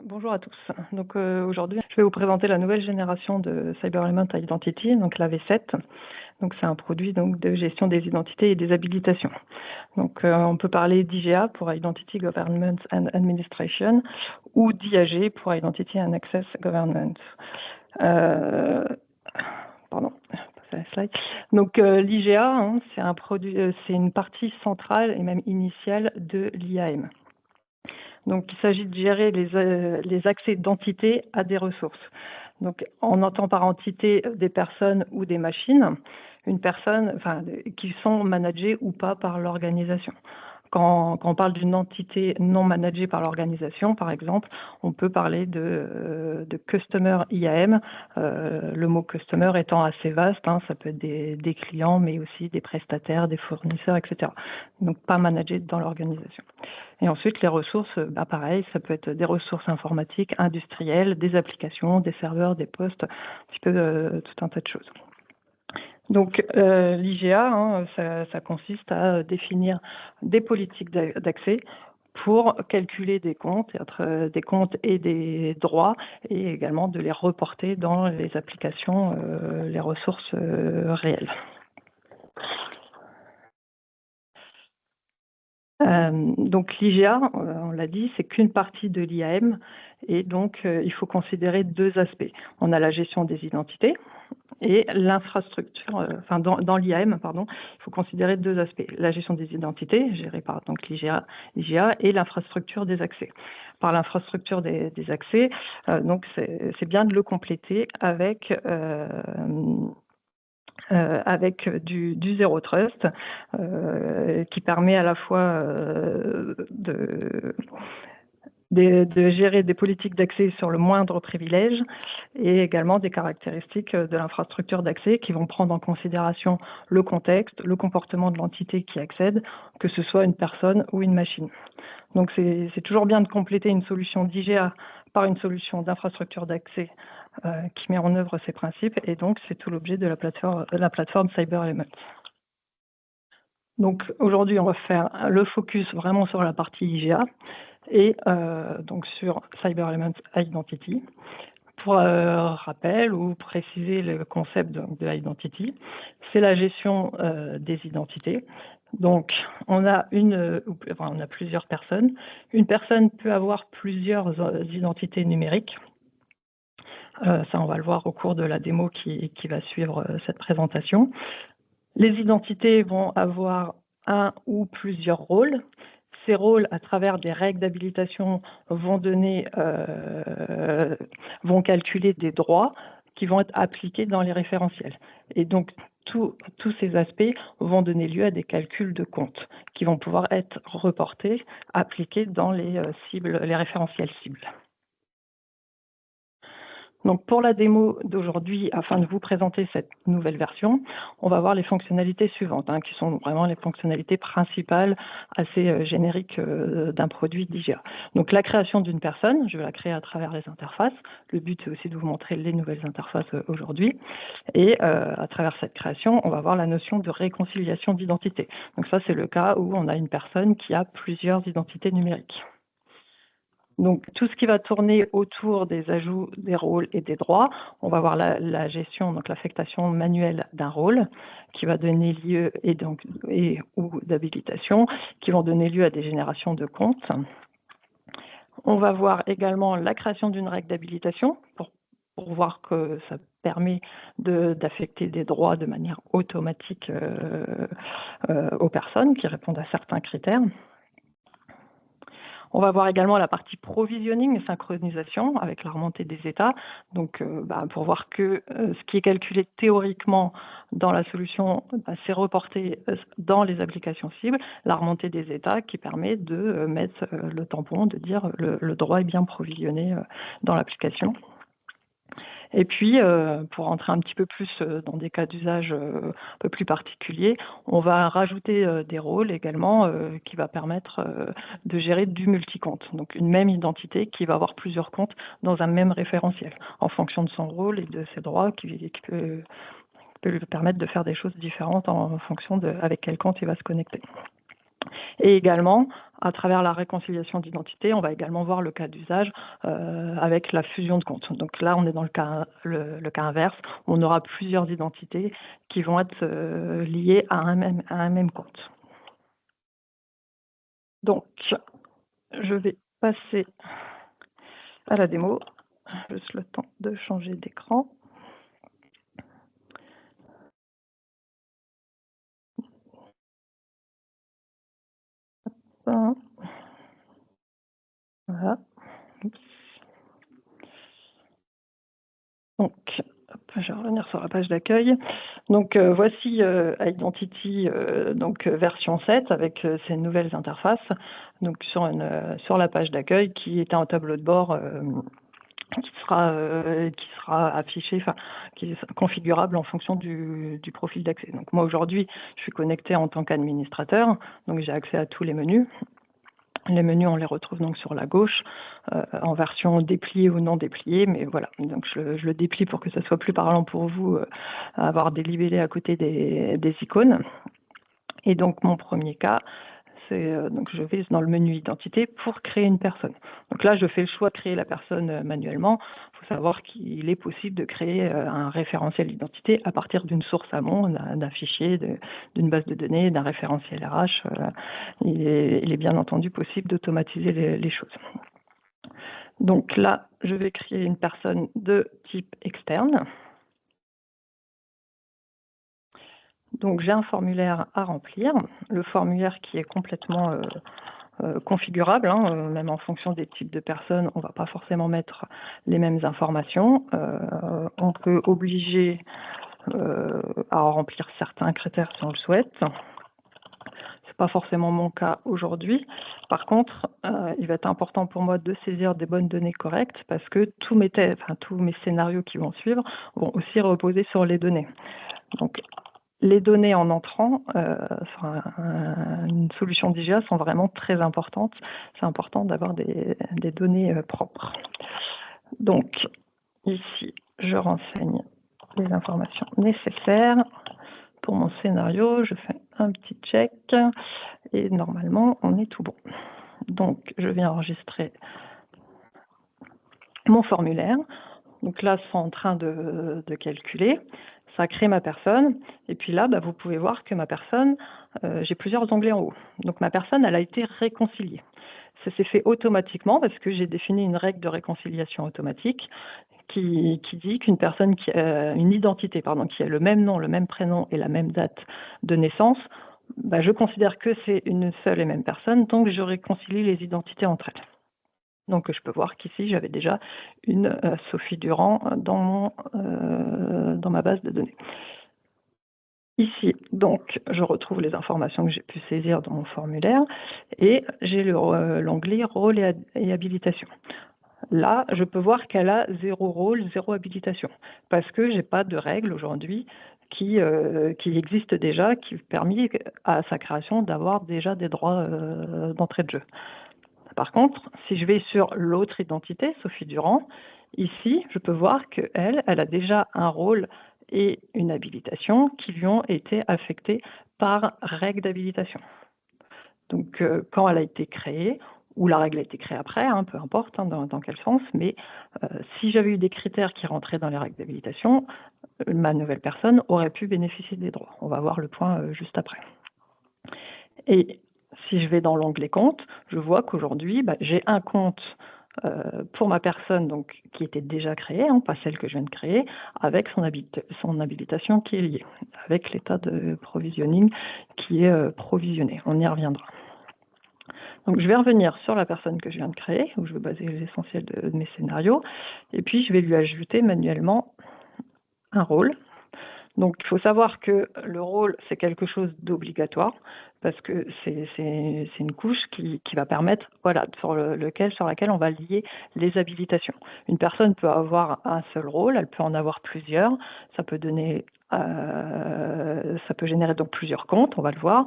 Bonjour à tous. Donc aujourd'hui, je vais vous présenter la nouvelle génération de Cyber Element Identity, donc la V7. Donc c'est un produit donc de gestion des identités et des habilitations. Donc on peut parler d'IGA pour Identity Governance and Administration ou d'IAG pour Identity and Access Governance. Pardon. La slide. Donc l'IGA, c'est un produit, c'est une partie centrale et même initiale de l'IAM. Donc, il s'agit de gérer les accès d'entités à des ressources. Donc, on entend par entité des personnes ou des machines, une personne, qui sont managées ou pas par l'organisation. Quand on parle d'une entité non managée par l'organisation, par exemple, on peut parler de customer IAM, le mot customer étant assez vaste, ça peut être des clients, mais aussi des prestataires, des fournisseurs, etc. Donc, pas managés dans l'organisation. Et ensuite, les ressources, pareil, ça peut être des ressources informatiques, industrielles, des applications, des serveurs, des postes, un petit peu tout un tas de choses. Donc, l'IGA, ça consiste à définir des politiques d'accès pour calculer des comptes et des droits, et également de les reporter dans les applications, les ressources réelles. Donc l'IGA, on l'a dit, c'est qu'une partie de l'IAM, et donc il faut considérer deux aspects. On a la gestion des identités et l'infrastructure, dans l'IAM, il faut considérer deux aspects. La gestion des identités, gérée par donc l'IGA, et l'infrastructure des accès. Par l'infrastructure des accès, donc c'est bien de le compléter avec du Zero Trust, qui permet à la fois de gérer des politiques d'accès sur le moindre privilège et également des caractéristiques de l'infrastructure d'accès qui vont prendre en considération le contexte, le comportement de l'entité qui accède, que ce soit une personne ou une machine. Donc c'est toujours bien de compléter une solution d'IGA par une solution d'infrastructure d'accès qui met en œuvre ces principes, et donc c'est tout l'objet de la plateforme Cyber Element. Donc aujourd'hui, on va faire le focus vraiment sur la partie IGA et donc sur Cyber Element Identity. Pour rappel ou préciser le concept de l'identity, c'est la gestion des identités. Donc, on a plusieurs personnes. Une personne peut avoir plusieurs identités numériques. Ça, on va le voir au cours de la démo qui va suivre cette présentation. Les identités vont avoir un ou plusieurs rôles. Ces rôles, à travers des règles d'habilitation, vont calculer des droits qui vont être appliqués dans les référentiels. Et donc, tous ces aspects vont donner lieu à des calculs de comptes qui vont pouvoir être reportés, appliqués dans les référentiels cibles. Donc pour la démo d'aujourd'hui, afin de vous présenter cette nouvelle version, on va voir les fonctionnalités suivantes, qui sont vraiment les fonctionnalités principales assez génériques d'un produit d'IGA. Donc la création d'une personne, je vais la créer à travers les interfaces. Le but, c'est aussi de vous montrer les nouvelles interfaces aujourd'hui. Et à travers cette création, on va voir la notion de réconciliation d'identité. Donc ça, c'est le cas où on a une personne qui a plusieurs identités numériques. Donc, tout ce qui va tourner autour des ajouts, des rôles et des droits, on va voir la gestion, donc l'affectation manuelle d'un rôle qui va donner lieu, ou d'habilitation, qui vont donner lieu à des générations de comptes. On va voir également la création d'une règle d'habilitation pour voir que ça permet d'affecter des droits de manière automatique aux personnes qui répondent à certains critères. On va voir également la partie provisioning et synchronisation avec la remontée des états. Donc, pour voir que ce qui est calculé théoriquement dans la solution, c'est reporté dans les applications cibles, la remontée des états qui permet de mettre le tampon, de dire le droit est bien provisionné dans l'application. Et puis, pour entrer un petit peu plus dans des cas d'usage un peu plus particuliers, on va rajouter des rôles également qui va permettre de gérer du multicompte. Donc, une même identité qui va avoir plusieurs comptes dans un même référentiel, en fonction de son rôle et de ses droits, qui peut lui permettre de faire des choses différentes en fonction avec quel compte il va se connecter. Et également, à travers la réconciliation d'identité, on va également voir le cas d'usage avec la fusion de comptes. Donc là, on est dans le cas inverse. On aura plusieurs identités qui vont être liées à un même compte. Donc, je vais passer à la démo. Juste le temps de changer d'écran. Voilà. Oups. Donc, je vais revenir sur la page d'accueil. Donc, voici Identity version 7 avec ces nouvelles interfaces. Donc, sur la page d'accueil qui est un tableau de bord qui sera affiché, qui est configurable en fonction du profil d'accès. Donc, moi, aujourd'hui, je suis connectée en tant qu'administrateur. Donc, j'ai accès à tous les menus. Les menus, on les retrouve donc sur la gauche, en version dépliée ou non dépliée, mais voilà, donc je le déplie pour que ça soit plus parlant pour vous, avoir des libellés à côté des icônes. Et donc mon premier cas, c'est donc je vais dans le menu identité pour créer une personne. Donc là, je fais le choix de créer la personne manuellement. Il faut savoir qu'il est possible de créer un référentiel d'identité à partir d'une source amont, d'un fichier, d'une base de données, d'un référentiel RH. Il est bien entendu possible d'automatiser les choses. Donc là, je vais créer une personne de type externe. Donc j'ai un formulaire à remplir, le formulaire qui est complètement configurable, même en fonction des types de personnes, on ne va pas forcément mettre les mêmes informations. On peut obliger à remplir certains critères si on le souhaite. Ce n'est pas forcément mon cas aujourd'hui. Par contre, il va être important pour moi de saisir des bonnes données correctes parce que tous mes scénarios qui vont suivre vont aussi reposer sur les données. Donc, les données en entrant sur une solution d'IGA sont vraiment très importantes. C'est important d'avoir des données propres. Donc, ici, je renseigne les informations nécessaires. Pour mon scénario, je fais un petit check et normalement, on est tout bon. Donc, je viens enregistrer mon formulaire. Donc là, c'est en train de calculer. Ça crée ma personne. Et puis là, vous pouvez voir que ma personne, j'ai plusieurs onglets en haut. Donc ma personne, elle a été réconciliée. Ça s'est fait automatiquement parce que j'ai défini une règle de réconciliation automatique qui dit qu'une personne, une identité, qui a le même nom, le même prénom et la même date de naissance, je considère que c'est une seule et même personne, donc je réconcilie les identités entre elles. Donc, je peux voir qu'ici, j'avais déjà une Sophie Durand dans ma base de données. Ici, donc, je retrouve les informations que j'ai pu saisir dans mon formulaire et j'ai l'onglet rôle et habilitation. Là, je peux voir qu'elle a 0 rôle, 0 habilitation parce que je n'ai pas de règle aujourd'hui qui existe déjà, qui permet à sa création d'avoir déjà des droits d'entrée de jeu. Par contre, si je vais sur l'autre identité, Sophie Durand, ici, je peux voir qu'elle a déjà un rôle et une habilitation qui lui ont été affectés par règle d'habilitation. Donc, quand elle a été créée, ou la règle a été créée après, peu importe dans quel sens, mais si j'avais eu des critères qui rentraient dans les règles d'habilitation, ma nouvelle personne aurait pu bénéficier des droits. On va voir le point juste après. Et si je vais dans l'onglet compte, je vois qu'aujourd'hui, j'ai un compte pour ma personne qui était déjà créée, pas celle que je viens de créer, avec son habilitation qui est liée, avec l'état de provisioning qui est provisionné. On y reviendra. Donc, je vais revenir sur la personne que je viens de créer, où je vais baser l'essentiel de mes scénarios, et puis je vais lui ajouter manuellement un rôle. Donc, il faut savoir que le rôle, c'est quelque chose d'obligatoire parce que c'est une couche qui va permettre, sur laquelle on va lier les habilitations. Une personne peut avoir un seul rôle, elle peut en avoir plusieurs. Ça peut générer donc plusieurs comptes, on va le voir,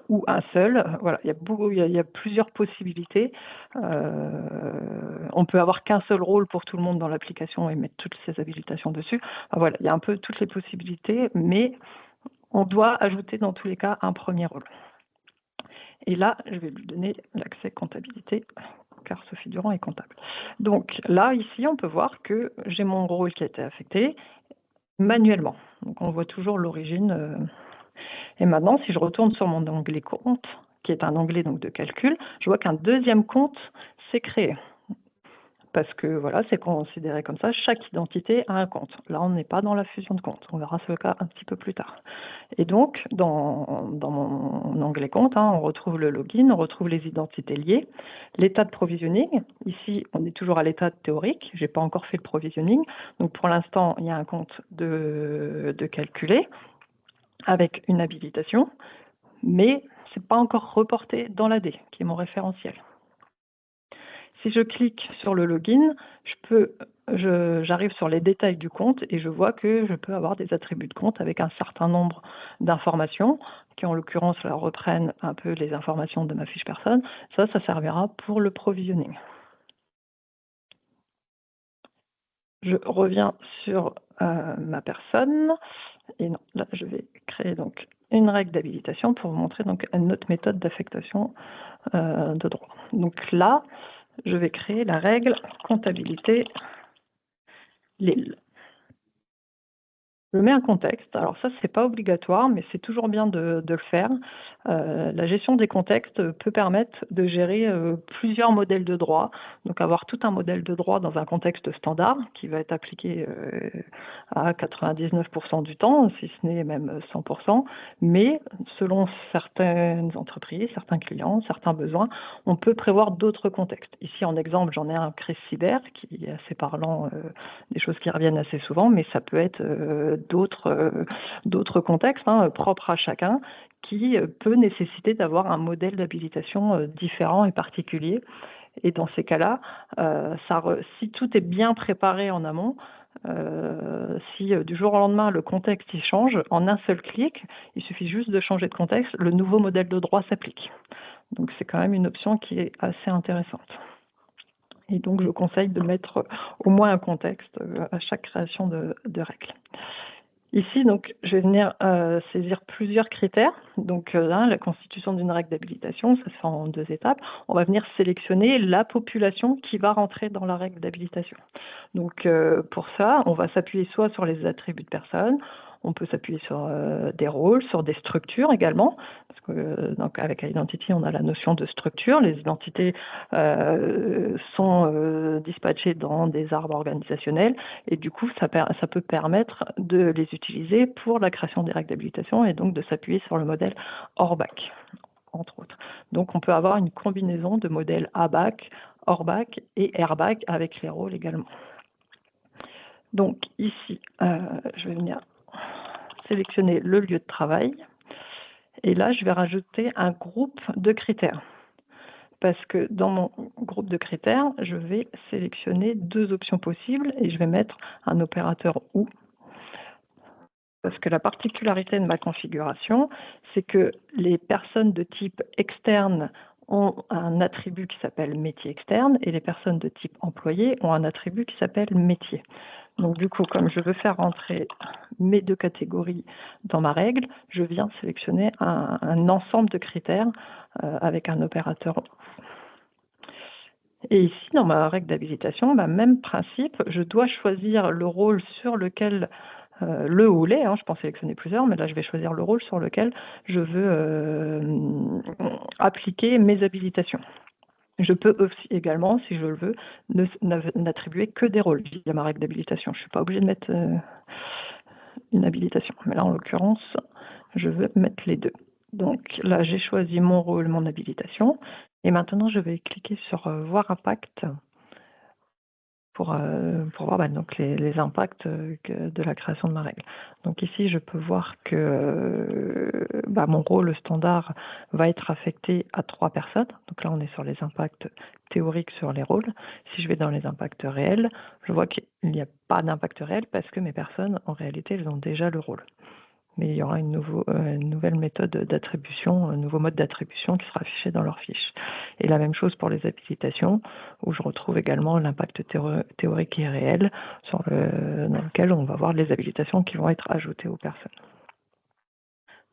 ou un seul. Voilà, il y a plusieurs possibilités. On peut avoir qu'un seul rôle pour tout le monde dans l'application et mettre toutes ces habilitations dessus. Voilà, il y a un peu toutes les possibilités, mais on doit ajouter dans tous les cas un premier rôle. Et là, je vais lui donner l'accès comptabilité, car Sophie Durand est comptable. Donc là, ici, on peut voir que j'ai mon rôle qui a été affecté manuellement. Donc on voit toujours l'origine. Et maintenant, si je retourne sur mon onglet compte, qui est un onglet donc, de calcul, je vois qu'un deuxième compte s'est créé. Parce que voilà, c'est considéré comme ça, chaque identité a un compte. Là, on n'est pas dans la fusion de comptes. On verra ce cas un petit peu plus tard. Et donc, dans mon onglet compte, on retrouve le login, on retrouve les identités liées, l'état de provisioning. Ici, on est toujours à l'état théorique. Je n'ai pas encore fait le provisioning. Donc, pour l'instant, il y a un compte de calculer avec une habilitation, mais ce n'est pas encore reporté dans l'AD, qui est mon référentiel. Si je clique sur le login, j'arrive sur les détails du compte et je vois que je peux avoir des attributs de compte avec un certain nombre d'informations qui, en l'occurrence, reprennent un peu les informations de ma fiche personne. Ça servira pour le provisioning. Je reviens sur ma personne et non, là, je vais créer donc une règle d'habilitation pour vous montrer donc une autre méthode d'affectation de droit. Donc là, je vais créer la règle comptabilité Lille. Je mets un contexte. Alors ça, c'est pas obligatoire, mais c'est toujours bien de le faire. La gestion des contextes peut permettre de gérer plusieurs modèles de droit. Donc avoir tout un modèle de droit dans un contexte standard qui va être appliqué à 99% du temps, si ce n'est même 100%. Mais selon certaines entreprises, certains clients, certains besoins, on peut prévoir d'autres contextes. Ici, en exemple, j'en ai un crise cyber qui est assez parlant, des choses qui reviennent assez souvent, mais ça peut être d'autres contextes propres à chacun qui peut nécessiter d'avoir un modèle d'habilitation différent et particulier. Et dans ces cas-là, si tout est bien préparé en amont, si du jour au lendemain le contexte il change, en un seul clic, il suffit juste de changer de contexte, le nouveau modèle de droit s'applique. Donc c'est quand même une option qui est assez intéressante. Et donc je conseille de mettre au moins un contexte à chaque création de règles. Ici, donc, je vais venir saisir plusieurs critères. Donc, la constitution d'une règle d'habilitation, ça se fait en 2 étapes. On va venir sélectionner la population qui va rentrer dans la règle d'habilitation. Donc, pour ça, on va s'appuyer soit sur les attributs de personnes, on peut s'appuyer sur des rôles, sur des structures également, parce que donc avec Identity, on a la notion de structure. Les identités sont dispatchées dans des arbres organisationnels, et du coup, ça peut permettre de les utiliser pour la création des règles d'habilitation et donc de s'appuyer sur le modèle ORBAC, entre autres. Donc, on peut avoir une combinaison de modèles ABAC, ORBAC et AIRBAC avec les rôles également. Donc, ici, je vais venir sélectionner le lieu de travail. Et là, je vais rajouter un groupe de critères. Parce que dans mon groupe de critères, je vais sélectionner 2 options possibles et je vais mettre un opérateur OU. Parce que la particularité de ma configuration, c'est que les personnes de type externe ont un attribut qui s'appelle métier externe et les personnes de type employé ont un attribut qui s'appelle métier. Donc du coup, comme je veux faire rentrer mes 2 catégories dans ma règle, je viens sélectionner un ensemble de critères avec un opérateur. Et ici, dans ma règle d'habilitation, même principe, je dois choisir le rôle sur lequel le ou les, je peux en sélectionner plusieurs, mais là je vais choisir le rôle sur lequel je veux appliquer mes habilitations. Je peux aussi également, si je le veux, n'attribuer que des rôles via ma règle d'habilitation. Je ne suis pas obligée de mettre une habilitation. Mais là, en l'occurrence, je veux mettre les 2. Donc là, j'ai choisi mon rôle, mon habilitation. Et maintenant, je vais cliquer sur Voir impact pour voir donc les impacts de la création de ma règle. Donc ici, je peux voir que mon rôle standard va être affecté à 3 personnes. Donc là, on est sur les impacts théoriques sur les rôles. Si je vais dans les impacts réels, je vois qu'il n'y a pas d'impact réel parce que mes personnes, en réalité, elles ont déjà le rôle. Mais il y aura une nouvelle méthode d'attribution, un nouveau mode d'attribution qui sera affiché dans leur fiche. Et la même chose pour les habilitations, où je retrouve également l'impact théorique et réel dans lequel on va voir les habilitations qui vont être ajoutées aux personnes.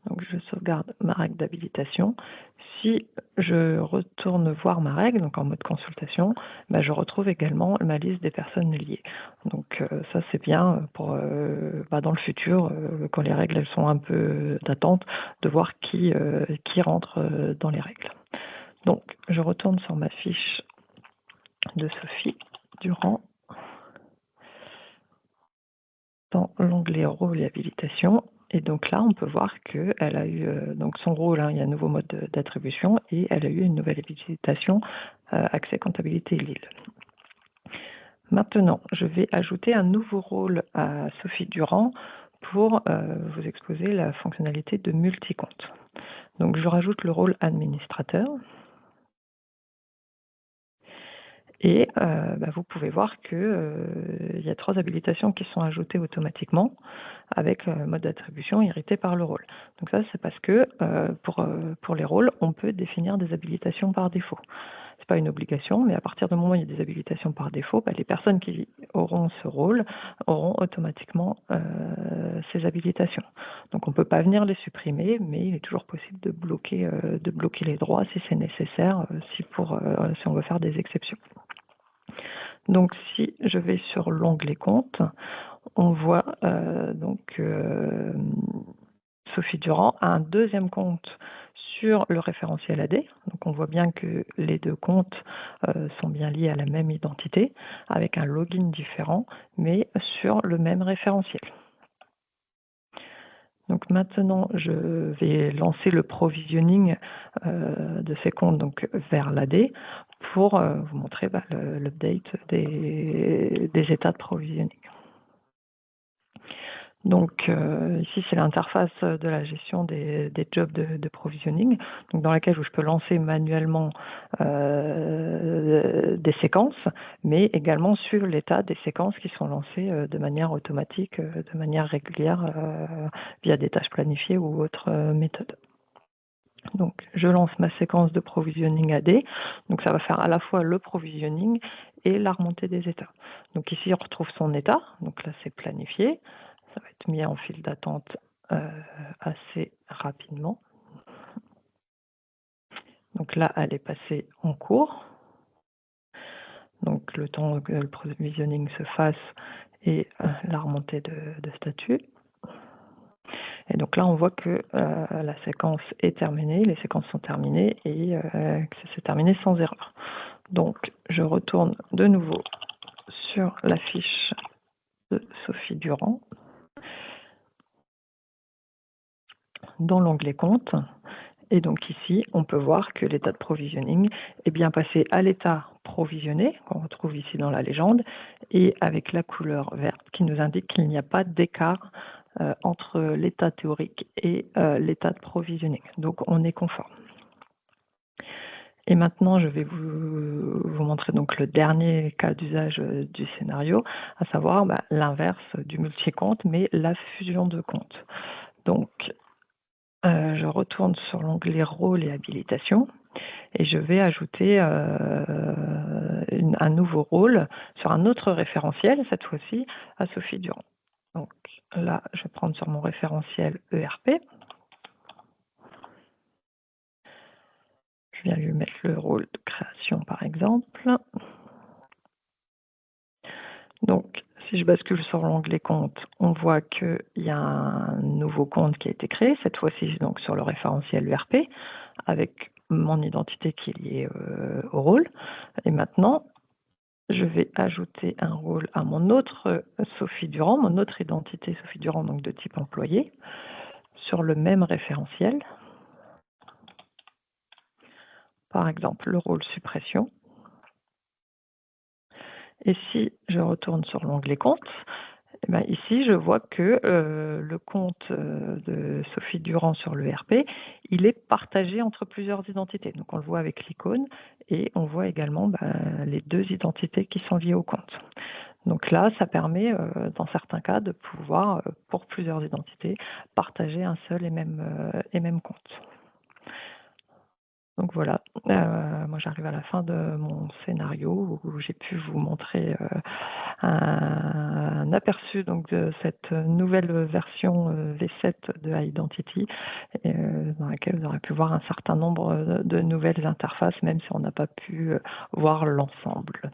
Donc, je sauvegarde ma règle d'habilitation. Si je retourne voir ma règle, donc en mode consultation, bah, je retrouve également ma liste des personnes liées. Donc, ça, c'est bien pour, bah, dans le futur, quand les règles elles sont un peu d'attente, de voir qui rentre dans les règles. Donc, je retourne sur ma fiche de Sophie Durand dans l'onglet rôle et habilitation. Et donc là, on peut voir qu'elle a eu donc son rôle, il y a un nouveau mode d'attribution et elle a eu une nouvelle habilitation accès comptabilité Lille. Maintenant, je vais ajouter un nouveau rôle à Sophie Durand pour vous exposer la fonctionnalité de multicompte. Donc, je rajoute le rôle administrateur. Et bah, vous pouvez voir qu'il y a 3 habilitations qui sont ajoutées automatiquement avec mode d'attribution irrité par le rôle. Donc ça, c'est parce que pour les rôles, on peut définir des habilitations par défaut. Ce n'est pas une obligation, mais à partir du moment où il y a des habilitations par défaut, bah, les personnes qui auront ce rôle auront automatiquement ces habilitations. Donc on ne peut pas venir les supprimer, mais il est toujours possible de bloquer les droits si c'est nécessaire, si on veut faire des exceptions. Donc, si je vais sur l'onglet compte, on voit Sophie Durand a un deuxième compte sur le référentiel AD. Donc, on voit bien que les 2 comptes sont bien liés à la même identité, avec un login différent, mais sur le même référentiel. Donc maintenant, je vais lancer le provisioning de ces comptes donc, vers l'AD pour vous montrer l'update des états de provisioning. Donc ici, c'est l'interface de la gestion des jobs de provisioning, donc dans laquelle je peux lancer manuellement des séquences, mais également suivre l'état des séquences qui sont lancées de manière automatique, de manière régulière, via des tâches planifiées ou autres méthodes. Donc, je lance ma séquence de provisioning AD. Donc, ça va faire à la fois le provisioning et la remontée des états. Donc, ici, on retrouve son état. Donc là, c'est planifié. Ça va être mis en file d'attente assez rapidement. Donc là, elle est passée en cours. Donc, le temps que le provisioning se fasse et la remontée de statut. Et donc là, on voit que la séquence est terminée, les séquences sont terminées et que ça s'est terminé sans erreur. Donc, je retourne de nouveau sur la fiche de Sophie Durand, dans l'onglet compte. Et donc ici, on peut voir que l'état de provisioning est bien passé à l'état provisionné, qu'on retrouve ici dans la légende, et avec la couleur verte qui nous indique qu'il n'y a pas d'écart entre l'état théorique et l'état de provisioning. Donc on est conforme. Et maintenant, je vais vous montrer donc le dernier cas d'usage du scénario, à savoir l'inverse du multi-compte, mais la fusion de comptes. Donc, je retourne sur l'onglet rôle et habilitation et je vais ajouter un nouveau rôle sur un autre référentiel, cette fois-ci à Sophie Durand. Donc là, je vais prendre sur mon référentiel ERP. Je viens lui mettre le rôle de création, par exemple. Donc, si je bascule sur l'onglet compte, on voit qu'il y a un nouveau compte qui a été créé, cette fois-ci donc sur le référentiel ERP, avec mon identité qui est liée au rôle. Et maintenant, je vais ajouter un rôle à mon autre Sophie Durand, mon autre identité Sophie Durand, donc de type employé, sur le même référentiel. Par exemple, le rôle suppression. Et si je retourne sur l'onglet compte, eh bien, ici, je vois que le compte de Sophie Durand sur le RP, il est partagé entre plusieurs identités. Donc, on le voit avec l'icône et on voit également les 2 identités qui sont liées au compte. Donc là, ça permet, dans certains cas, de pouvoir, pour plusieurs identités, partager un seul et même compte. Donc voilà, moi j'arrive à la fin de mon scénario où j'ai pu vous montrer un aperçu donc de cette nouvelle version V7 de Identity, dans laquelle vous aurez pu voir un certain nombre de nouvelles interfaces, même si on n'a pas pu voir l'ensemble.